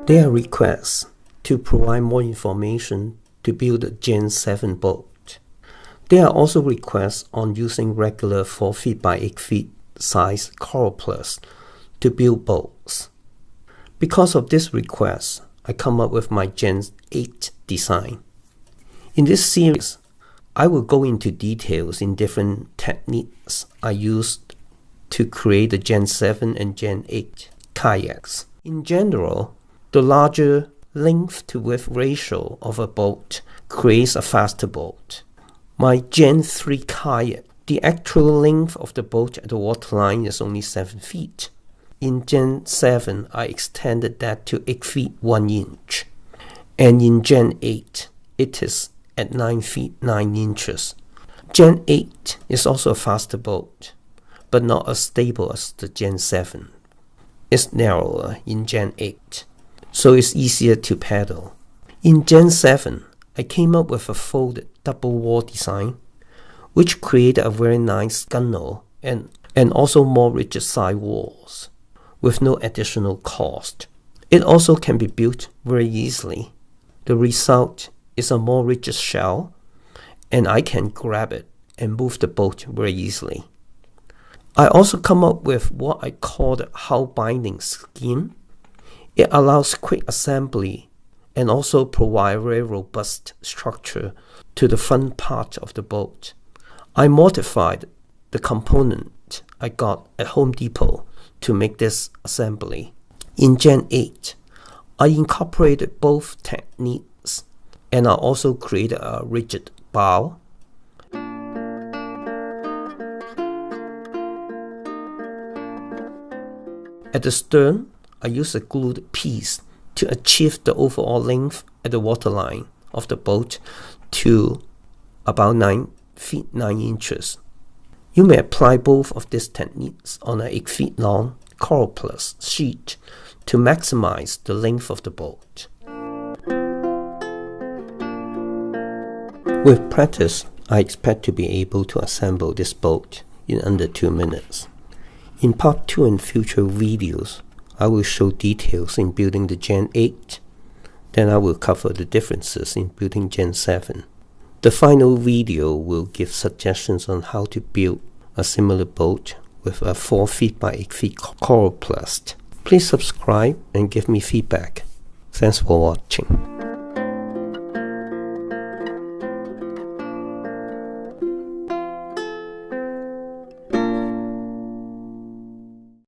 There are requests to provide more information to build a Gen 7 boat. There are also requests on using regular 4 feet by 8 feet size coroplast to build boats. Because of this request, I come up with my Gen 8 design. In this series, I will go into details in different techniques I used to create the Gen 7 and Gen 8 kayaks. In general, the larger length to width ratio of a boat creates a faster boat. My Gen 3 kayak, the actual length of the boat at the waterline is only 7 feet. In Gen 7, I extended that to 8 feet 1 inch. And in Gen 8, it is at 9 feet 9 inches. Gen 8 is also a faster boat, but not as stable as the Gen 7. It's narrower in Gen 8, so it's easier to paddle. In Gen 7, I came up with a folded double wall design, which created a very nice gunnel and also more rigid side walls, with no additional cost. It also can be built very easily. The result is a more rigid shell, and I can grab it and move the boat very easily. I also come up with what I call the hull binding scheme. It allows quick assembly and also provide very robust structure to the front part of the boat. I modified the component I got at Home Depot to make this assembly. In Gen 8, I incorporated both techniques, and I also created a rigid bow. At the stern, I used a glued piece to achieve the overall length at the waterline of the boat to about 9 feet 9 inches. You may apply both of these techniques on an 8 feet long coroplast sheet to maximize the length of the boat. With practice, I expect to be able to assemble this boat in under 2 minutes. In part 2 and future videos, I will show details in building the Gen 8. Then I will cover the differences in building Gen 7. The final video will give suggestions on how to build a similar boat with a 4 feet by 8 feet coroplast. Please subscribe and give me feedback. Thanks for watching.